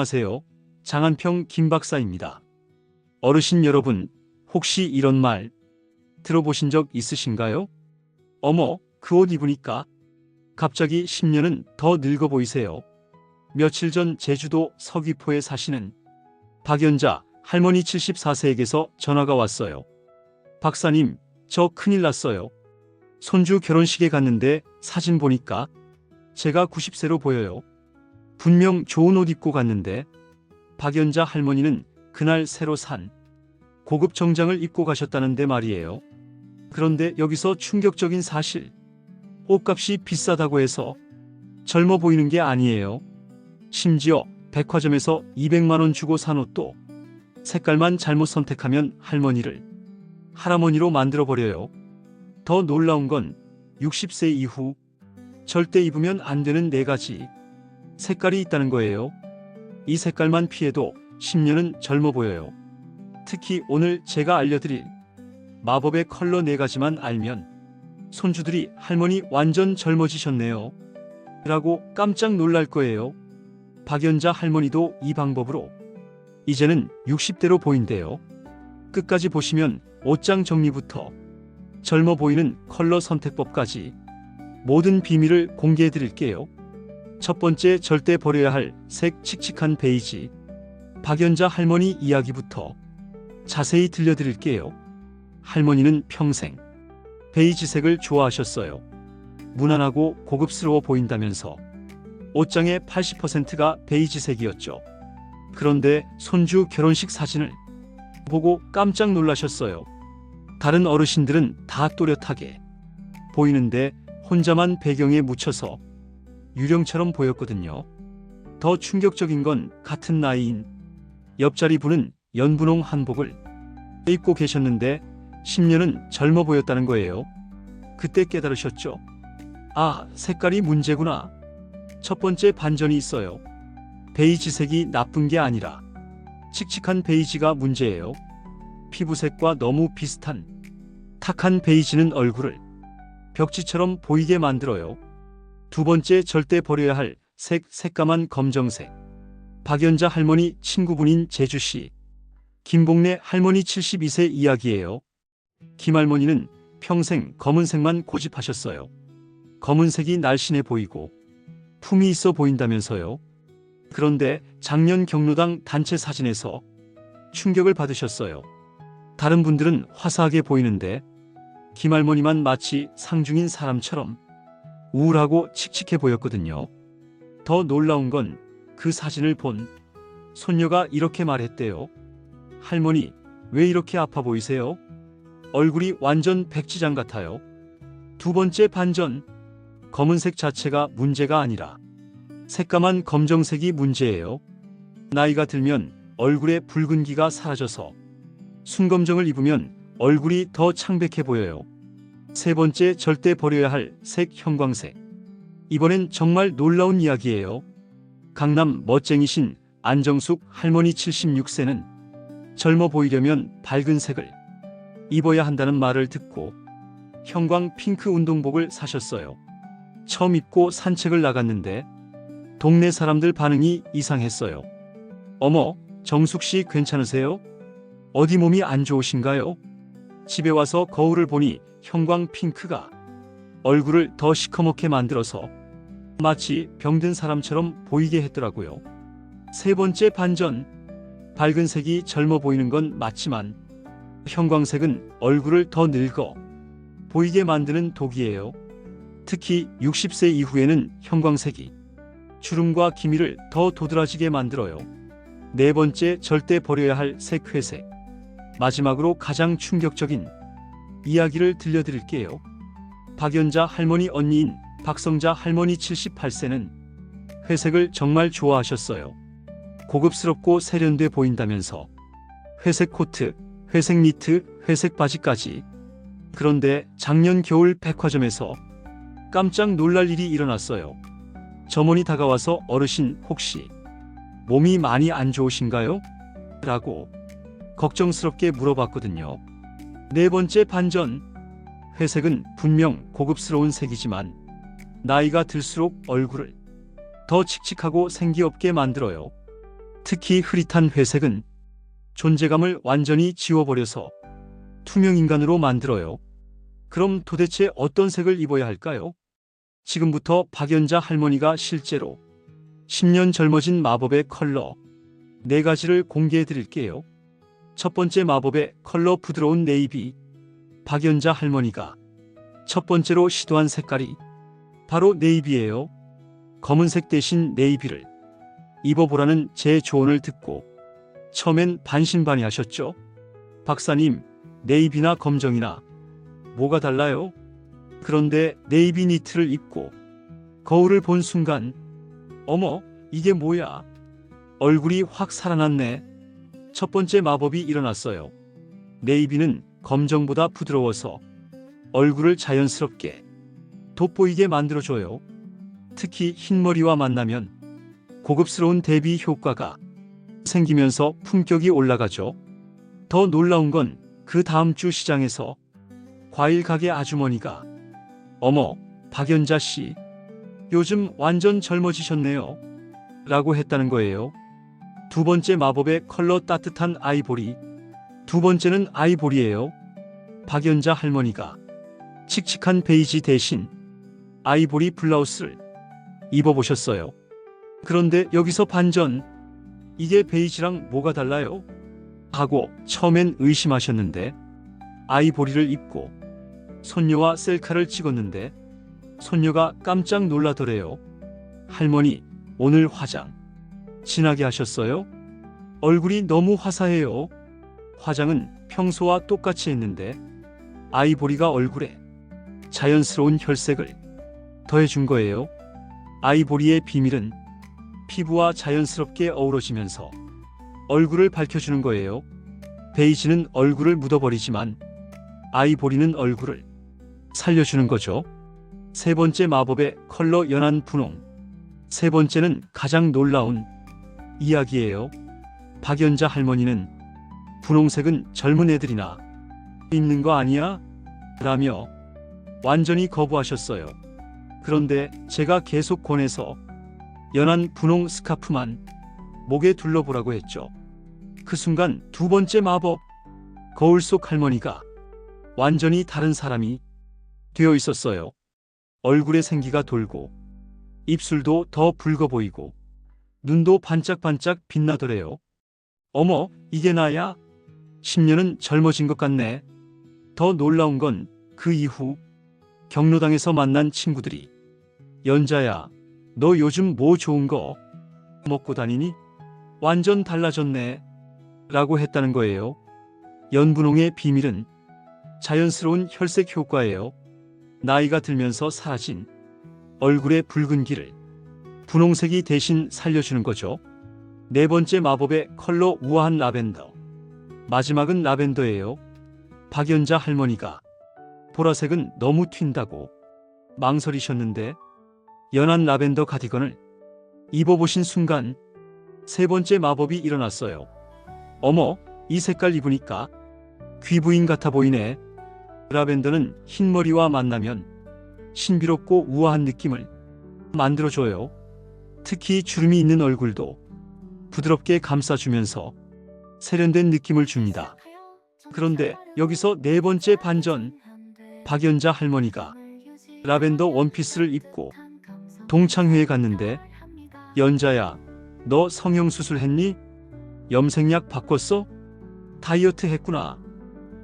안녕하세요. 장한평 김박사입니다. 어르신 여러분, 혹시 이런 말 들어보신 적 있으신가요? 어머, 그 옷 입으니까 갑자기 10년은 더 늙어 보이세요. 며칠 전 제주도 서귀포에 사시는 박연자 할머니 74세에게서 전화가 왔어요. 박사님, 저 큰일 났어요. 손주 결혼식에 갔는데 사진 보니까 제가 90세로 보여요. 분명 좋은 옷 입고 갔는데 박연자 할머니는 그날 새로 산 고급 정장을 입고 가셨다는데 말이에요. 그런데 여기서 충격적인 사실, 옷값이 비싸다고 해서 젊어 보이는 게 아니에요. 심지어 백화점에서 200만 원 주고 산 옷도 색깔만 잘못 선택하면 할머니를 할아버니로 만들어버려요. 더 놀라운 건 60세 이후 절대 입으면 안 되는 4가지 색깔이 있다는 거예요. 이 색깔만 피해도 10년은 젊어 보여요. 특히 오늘 제가 알려드릴 마법의 컬러 4가지만 알면 손주들이 할머니 완전 젊어지셨네요 라고 깜짝 놀랄 거예요. 박연자 할머니도 이 방법으로 이제는 60대로 보인대요. 끝까지 보시면 옷장 정리부터 젊어 보이는 컬러 선택법까지 모든 비밀을 공개해 드릴게요. 첫 번째, 절대 버려야 할 색 칙칙한 베이지. 박연자 할머니 이야기부터 자세히 들려드릴게요. 할머니는 평생 베이지색을 좋아하셨어요. 무난하고 고급스러워 보인다면서 옷장의 80%가 베이지색이었죠. 그런데 손주 결혼식 사진을 보고 깜짝 놀라셨어요. 다른 어르신들은 다 또렷하게 보이는데 혼자만 배경에 묻혀서 유령처럼 보였거든요. 더 충격적인 건 같은 나이인 옆자리 분은 연분홍 한복을 입고 계셨는데 10년은 젊어 보였다는 거예요. 그때 깨달으셨죠? 아, 색깔이 문제구나. 첫 번째 반전이 있어요. 베이지색이 나쁜 게 아니라 칙칙한 베이지가 문제예요. 피부색과 너무 비슷한 탁한 베이지는 얼굴을 벽지처럼 보이게 만들어요. 두 번째, 절대 버려야 할 색, 새까만 검정색. 박연자 할머니 친구분인 제주시 김복래 할머니 72세 이야기예요. 김할머니는 평생 검은색만 고집하셨어요. 검은색이 날씬해 보이고 품이 있어 보인다면서요. 그런데 작년 경로당 단체 사진에서 충격을 받으셨어요. 다른 분들은 화사하게 보이는데 김할머니만 마치 상중인 사람처럼 우울하고 칙칙해 보였거든요. 더 놀라운 건 그 사진을 본 손녀가 이렇게 말했대요. 할머니, 왜 이렇게 아파 보이세요? 얼굴이 완전 백지장 같아요. 두 번째 반전, 검은색 자체가 문제가 아니라 새까만 검정색이 문제예요. 나이가 들면 얼굴에 붉은기가 사라져서 순검정을 입으면 얼굴이 더 창백해 보여요. 세 번째, 절대 버려야 할 색, 형광색. 이번엔 정말 놀라운 이야기예요. 강남 멋쟁이신 안정숙 할머니 76세는 젊어 보이려면 밝은 색을 입어야 한다는 말을 듣고 형광 핑크 운동복을 사셨어요. 처음 입고 산책을 나갔는데 동네 사람들 반응이 이상했어요. 어머, 정숙 씨 괜찮으세요? 어디 몸이 안 좋으신가요? 집에 와서 거울을 보니 형광 핑크가 얼굴을 더 시커멓게 만들어서 마치 병든 사람처럼 보이게 했더라고요. 세 번째 반전, 밝은 색이 젊어 보이는 건 맞지만 형광색은 얼굴을 더 늙어 보이게 만드는 독이에요. 특히 60세 이후에는 형광색이 주름과 기미를 더 도드라지게 만들어요. 네 번째, 절대 버려야 할 색, 회색. 마지막으로 가장 충격적인 이야기를 들려드릴게요. 박연자 할머니 언니인 박성자 할머니 78세는 회색을 정말 좋아하셨어요. 고급스럽고 세련돼 보인다면서 회색 코트, 회색 니트, 회색 바지까지. 그런데 작년 겨울 백화점에서 깜짝 놀랄 일이 일어났어요. 점원이 다가와서 어르신 혹시 몸이 많이 안 좋으신가요? 라고 걱정스럽게 물어봤거든요. 네 번째 반전, 회색은 분명 고급스러운 색이지만 나이가 들수록 얼굴을 더 칙칙하고 생기 없게 만들어요. 특히 흐릿한 회색은 존재감을 완전히 지워버려서 투명 인간으로 만들어요. 그럼 도대체 어떤 색을 입어야 할까요? 지금부터 박연자 할머니가 실제로 10년 젊어진 마법의 컬러 4가지를 공개해 드릴게요. 첫 번째 마법의 컬러 부드러운 네이비. 박연자 할머니가 첫 번째로 시도한 색깔이 바로 네이비예요. 검은색 대신 네이비를 입어보라는 제 조언을 듣고 처음엔 반신반의하셨죠? 박사님, 네이비나 검정이나 뭐가 달라요? 그런데 네이비 니트를 입고 거울을 본 순간 어머, 이게 뭐야? 얼굴이 확 살아났네. 첫 번째 마법이 일어났어요. 네이비는 검정보다 부드러워서 얼굴을 자연스럽게 돋보이게 만들어줘요. 특히 흰머리와 만나면 고급스러운 대비 효과가 생기면서 품격이 올라가죠. 더 놀라운 건 그 다음 주 시장에서 과일 가게 아주머니가 어머, 박연자 씨, 요즘 완전 젊어지셨네요. 라고 했다는 거예요. 두 번째 마법의 컬러 따뜻한 아이보리. 두 번째는 아이보리예요. 박연자 할머니가 칙칙한 베이지 대신 아이보리 블라우스를 입어보셨어요. 그런데 여기서 반전. 이게 베이지랑 뭐가 달라요? 하고 처음엔 의심하셨는데 아이보리를 입고 손녀와 셀카를 찍었는데 손녀가 깜짝 놀라더래요. 할머니, 오늘 화장 진하게 하셨어요? 얼굴이 너무 화사해요. 화장은 평소와 똑같이 했는데 아이보리가 얼굴에 자연스러운 혈색을 더해준 거예요. 아이보리의 비밀은 피부와 자연스럽게 어우러지면서 얼굴을 밝혀주는 거예요. 베이지는 얼굴을 묻어버리지만 아이보리는 얼굴을 살려주는 거죠. 세 번째 마법의 컬러 연한 분홍. 세 번째는 가장 놀라운 이야기예요. 박연자 할머니는 분홍색은 젊은 애들이나 입는 거 아니야? 라며 완전히 거부하셨어요. 그런데 제가 계속 권해서 연한 분홍 스카프만 목에 둘러보라고 했죠. 그 순간 두 번째 마법, 거울 속 할머니가 완전히 다른 사람이 되어 있었어요. 얼굴에 생기가 돌고 입술도 더 붉어 보이고 눈도 반짝반짝 빛나더래요. 어머, 이게 나야? 10년은 젊어진 것 같네. 더 놀라운 건 그 이후 경로당에서 만난 친구들이 연자야, 너 요즘 뭐 좋은 거 먹고 다니니? 완전 달라졌네. 라고 했다는 거예요. 연분홍의 비밀은 자연스러운 혈색 효과예요. 나이가 들면서 사라진 얼굴의 붉은기를 분홍색이 대신 살려주는 거죠. 네 번째 마법의 컬러 우아한 라벤더. 마지막은 라벤더예요. 박연자 할머니가 보라색은 너무 튄다고 망설이셨는데 연한 라벤더 가디건을 입어보신 순간 세 번째 마법이 일어났어요. 어머, 이 색깔 입으니까 귀부인 같아 보이네. 라벤더는 흰머리와 만나면 신비롭고 우아한 느낌을 만들어줘요. 특히 주름이 있는 얼굴도 부드럽게 감싸주면서 세련된 느낌을 줍니다. 그런데 여기서 네 번째 반전. 박연자 할머니가 라벤더 원피스를 입고 동창회에 갔는데 연자야, 너 성형수술 했니? 염색약 바꿨어? 다이어트 했구나.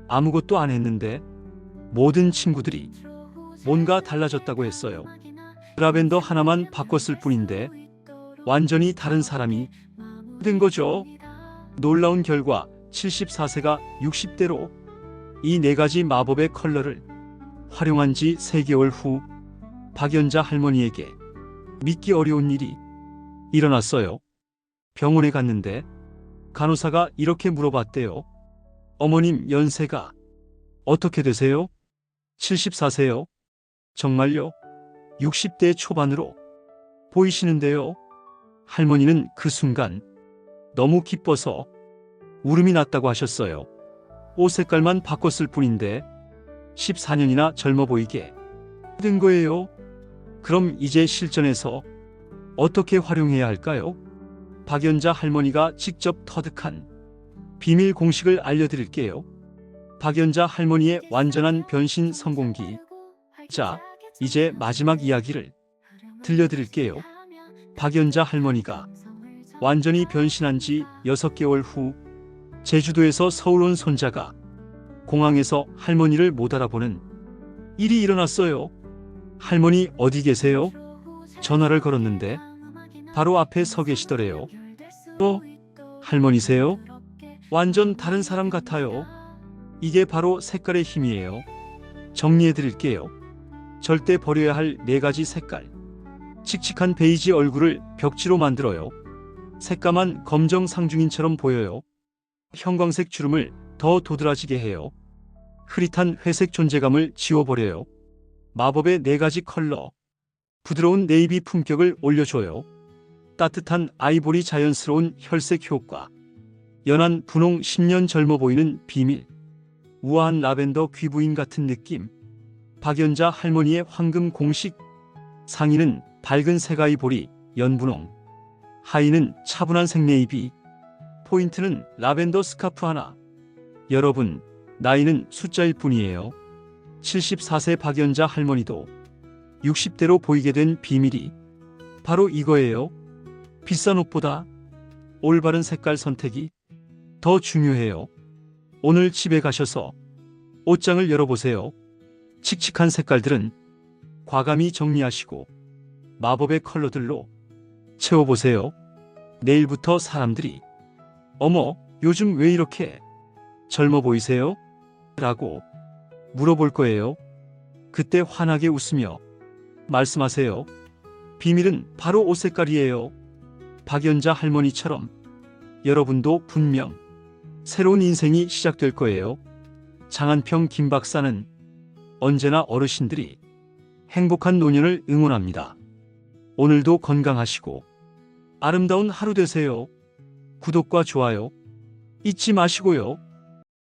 아무것도 안 했는데 모든 친구들이 뭔가 달라졌다고 했어요. 라벤더 하나만 바꿨을 뿐인데 완전히 다른 사람이 된 거죠. 놀라운 결과 74세가 60대로 이 4가지 마법의 컬러를 활용한 지 3개월 후 박연자 할머니에게 믿기 어려운 일이 일어났어요. 병원에 갔는데 간호사가 이렇게 물어봤대요. 어머님 연세가 어떻게 되세요? 74세요. 정말요? 60대 초반으로 보이시는데요. 할머니는 그 순간 너무 기뻐서 울음이 났다고 하셨어요. 옷 색깔만 바꿨을 뿐인데 14년이나 젊어 보이게 된 거예요. 그럼 이제 실전에서 어떻게 활용해야 할까요? 박연자 할머니가 직접 터득한 비밀 공식을 알려드릴게요. 박연자 할머니의 완전한 변신 성공기. 자, 이제 마지막 이야기를 들려드릴게요. 박연자 할머니가 완전히 변신한 지 6개월 후 제주도에서 서울 온 손자가 공항에서 할머니를 못 알아보는 일이 일어났어요. 할머니 어디 계세요? 전화를 걸었는데 바로 앞에 서 계시더래요. 할머니세요? 완전 다른 사람 같아요. 이게 바로 색깔의 힘이에요. 정리해 드릴게요. 절대 버려야 할 4가지 색깔. 칙칙한 베이지 얼굴을 벽지로 만들어요. 새까만 검정 상중인처럼 보여요. 형광색 주름을 더 도드라지게 해요. 흐릿한 회색 존재감을 지워버려요. 마법의 4가지 컬러. 부드러운 네이비 품격을 올려줘요. 따뜻한 아이보리 자연스러운 혈색 효과. 연한 분홍 10년 젊어 보이는 비밀. 우아한 라벤더 귀부인 같은 느낌. 박연자 할머니의 황금 공식. 상의는 밝은 색아이보리, 연분홍. 하의는 차분한 색네이비. 포인트는 라벤더 스카프 하나. 여러분, 나이는 숫자일 뿐이에요. 74세 박연자 할머니도 60대로 보이게 된 비밀이 바로 이거예요. 비싼 옷보다 올바른 색깔 선택이 더 중요해요. 오늘 집에 가셔서 옷장을 열어보세요. 칙칙한 색깔들은 과감히 정리하시고 마법의 컬러들로 채워보세요. 내일부터 사람들이 어머, 요즘 왜 이렇게 젊어 보이세요? 라고 물어볼 거예요. 그때 환하게 웃으며 말씀하세요. 비밀은 바로 옷 색깔이에요. 박연자 할머니처럼 여러분도 분명 새로운 인생이 시작될 거예요. 장한평 김 박사는 언제나 어르신들이 행복한 노년을 응원합니다. 오늘도 건강하시고 아름다운 하루 되세요. 구독과 좋아요 잊지 마시고요.